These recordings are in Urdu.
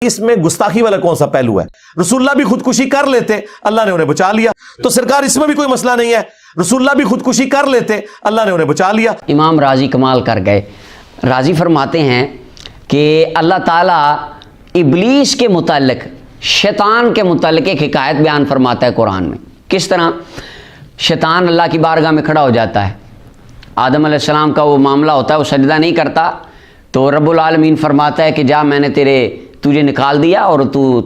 اس میں گستاخی والا کون سا پہلو ہے؟ رسول اللہ بھی خودکشی کر لیتے، اللہ نے انہیں بچا لیا، تو سرکار اس میں بھی کوئی مسئلہ نہیں ہے، رسول اللہ بھی خودکشی کر لیتے، اللہ نے انہیں بچا لیا۔ امام راضی کمال کر گئے۔ راضی فرماتے ہیں کہ اللہ تعالیٰ ابلیس کے متعلق، شیطان کے متعلق ایک حکایت بیان فرماتا ہے قرآن میں۔ کس طرح؟ شیطان اللہ کی بارگاہ میں کھڑا ہو جاتا ہے، آدم علیہ السلام کا وہ معاملہ ہوتا ہے، وہ سجدہ نہیں کرتا، تو رب العالمین فرماتا ہے کہ جا، میں نے تجھے نکال دیا اور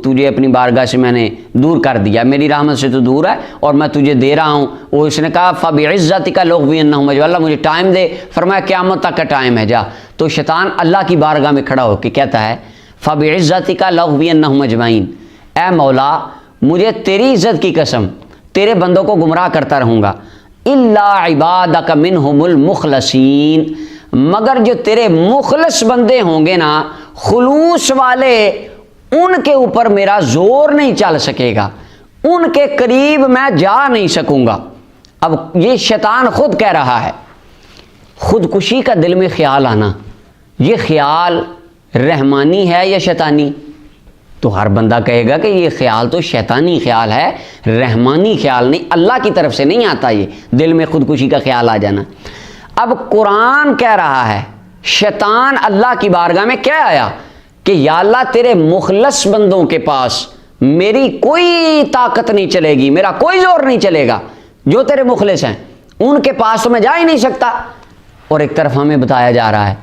تجھے اپنی بارگاہ سے میں نے دور کر دیا، میری رحمت سے تو دور ہے اور میں تجھے دے رہا ہوں۔ وہ اس نے کہا فَبِعِزَّتِكَ لَأُغْوِيَنَّهُمْ، اللہ مجھے ٹائم دے، فرمایا قیامت تک کا ٹائم ہے، جا۔ تو شیطان اللہ کی بارگاہ میں کھڑا ہو کے کہتا ہے فَبِعِزَّتِكَ لَأُغْوِيَنَّهُمْ أَجْمَعِينَ، اے مولا مجھے تیری عزت کی قسم تیرے بندوں کو گمراہ کرتا رہوں گا، إِلَّا عِبَادَكَ مِنْهُمُ الْمُخْلَصِينَ، مگر جو تیرے مخلص بندے ہوں گے نا، خلوص والے، ان کے اوپر میرا زور نہیں چل سکے گا، ان کے قریب میں جا نہیں سکوں گا۔ اب یہ شیطان خود کہہ رہا ہے، خودکشی کا دل میں خیال آنا، یہ خیال رحمانی ہے یا شیطانی؟ تو ہر بندہ کہے گا کہ یہ خیال تو شیطانی خیال ہے، رحمانی خیال نہیں، اللہ کی طرف سے نہیں آتا یہ دل میں خودکشی کا خیال آ جانا۔ اب قرآن کہہ رہا ہے، شیطان اللہ کی بارگاہ میں کیا آیا کہ یا اللہ تیرے مخلص بندوں کے پاس میری کوئی طاقت نہیں چلے گی، میرا کوئی زور نہیں چلے گا، جو تیرے مخلص ہیں ان کے پاس تو میں جا ہی نہیں سکتا۔ اور ایک طرف ہمیں بتایا جا رہا ہے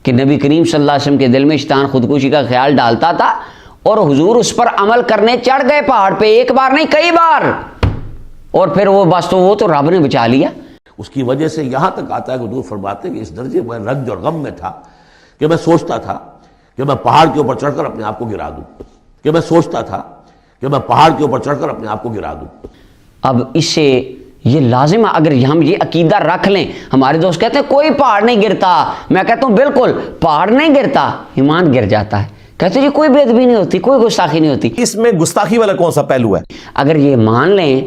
کہ نبی کریم صلی اللہ علیہ وسلم کے دل میں شیطان خودکشی کا خیال ڈالتا تھا اور حضور اس پر عمل کرنے چڑھ گئے پہاڑ پہ، ایک بار نہیں کئی بار، اور پھر وہ بس تو وہ تو رب نے بچا لیا۔ اس کی وجہ سے یہاں تک آتا ہے کہ حضور فرماتے ہیں کہ اس درجے میں رنج اور غم میں تھا کہ میں سوچتا تھا کہ میں پہاڑ کے اوپر چڑھ کر اپنے آپ کو گرا دوں، کہ میں سوچتا تھا کہ میں پہاڑ کے اوپر چڑھ کر اپنے آپ کو گرا دوں۔ اب اس سے یہ لازم ہے، اگر ہم یہ عقیدہ رکھ لیں، ہمارے دوست کہتے ہیں کوئی پہاڑ نہیں گرتا، میں کہتا ہوں بالکل پہاڑ نہیں گرتا، ایمان گر جاتا ہے۔ کہتے ہیں جی کوئی بے ادبی نہیں ہوتی، کوئی گستاخی نہیں ہوتی۔ اس میں گستاخی والا کون سا پہلو ہے؟ اگر یہ مان لیں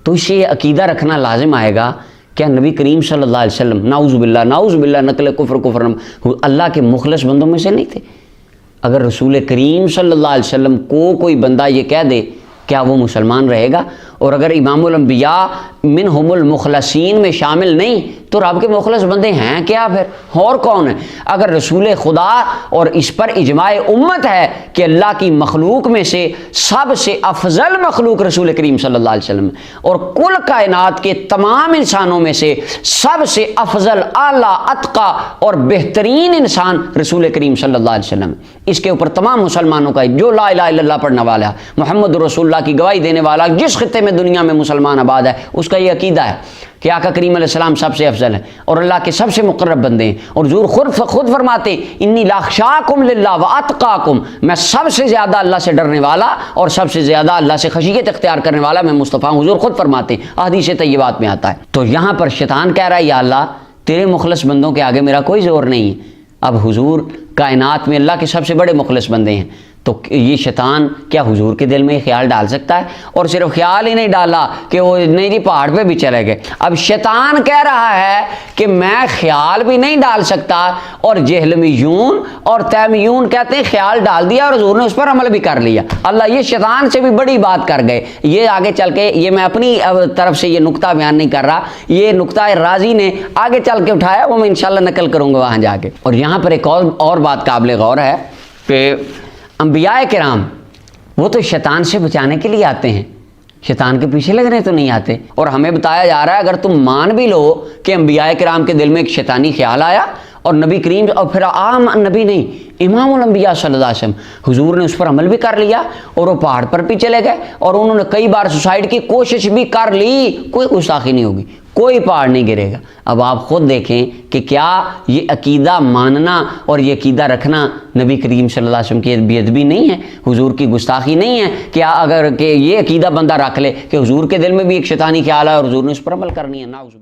تو اسے یہ عقیدہ رکھنا لازم آئے گا کہ نبی کریم صلی اللہ علیہ وسلم نعوذ باللہ نقل کفر اللہ کے مخلص بندوں میں سے نہیں تھے۔ اگر رسول کریم صلی اللہ علیہ وسلم کو کوئی بندہ یہ کہہ دے، کیا وہ مسلمان رہے گا؟ اور اگر امام الانبیاء منہم المخلصین میں شامل نہیں تو رب کے مخلص بندے ہیں کیا پھر؟ اور کون ہے؟ اگر رسول خدا اور اس پر اجماع امت ہے کہ اللہ کی مخلوق میں سے سب سے افضل مخلوق رسول کریم صلی اللہ علیہ وسلم، اور کل کائنات کے تمام انسانوں میں سے سب سے افضل، اعلیٰ، اتقیٰ اور بہترین انسان رسول کریم صلی اللہ علیہ وسلم، اس کے اوپر تمام مسلمانوں کا جو لا الہ الا اللہ پڑھنے والا ہے، محمد رسول اللہ کی گواہی دینے والا، جس خطے میں دنیا میں مسلمان آباد ہے، اس کا یہ عقیدہ ہے کہ آقا کریم علیہ السلام سب سے افضل ہیں اور اللہ کے سب سے مقرب بندے ہیں۔ اور حضور خود فرماتے ہیں انی لاخشاکم للہ واتقاکم، میں سب سے زیادہ اللہ سے ڈرنے والا اور سب سے زیادہ اللہ سے خشیت اختیار کرنے والا میں مصطفیٰ ہوں، حضور خود فرماتے ہیں، احادیث طیبات میں آتا ہے۔ تو یہاں پر شیطان کہہ رہا ہے یا اللہ تیرے مخلص بندوں کے آگے میرا کوئی زور نہیں ہے۔ اب حضور کائنات میں اللہ کے سب سے بڑے مخلص بندے ہیں، تو یہ شیطان کیا حضور کے دل میں خیال ڈال سکتا ہے؟ اور صرف خیال ہی نہیں ڈالا کہ وہ نہیں جی پہاڑ پہ بھی چلے گئے۔ اب شیطان کہہ رہا ہے کہ میں خیال بھی نہیں ڈال سکتا، اور جہلمیون اور تیمیون کہتے ہیں خیال ڈال دیا اور حضور نے اس پر عمل بھی کر لیا۔ اللہ یہ شیطان سے بھی بڑی بات کر گئے۔ یہ آگے چل کے، یہ میں اپنی طرف سے یہ نقطہ بیان نہیں کر رہا، یہ نقطہ راضی نے آگے چل کے اٹھایا، وہ میں انشاءاللہ نقل کروں گا وہاں جا کے۔ اور یہاں پر ایک اور بات قابل غور ہے کہ انبیاء کرام وہ تو شیطان سے بچانے کے لیے آتے ہیں، شیطان کے پیچھے لگنے تو نہیں آتے۔ اور ہمیں بتایا جا رہا ہے اگر تم مان بھی لو کہ انبیاء کرام کے دل میں ایک شیطانی خیال آیا اور نبی کریم، اور پھر عام نبی نہیں، امام الانبیاء صلی اللہ علیہ وسلم حضور نے اس پر عمل بھی کر لیا اور وہ پہاڑ پر بھی چلے گئے اور انہوں نے کئی بار سوسائڈ کی کوشش بھی کر لی، کوئی گستاخی نہیں ہوگی، کوئی پہاڑ نہیں گرے گا۔ اب آپ خود دیکھیں کہ کیا یہ عقیدہ ماننا اور یہ عقیدہ رکھنا نبی کریم صلی اللہ علیہ وسلم کی بے ادبی نہیں ہے، حضور کی گستاخی نہیں ہے؟ کیا اگر کہ یہ عقیدہ بندہ رکھ لے کہ حضور کے دل میں بھی ایک شیطانی خیال ہے اور حضور نے اس پر عمل کرنی ہے، نعوذ باللہ۔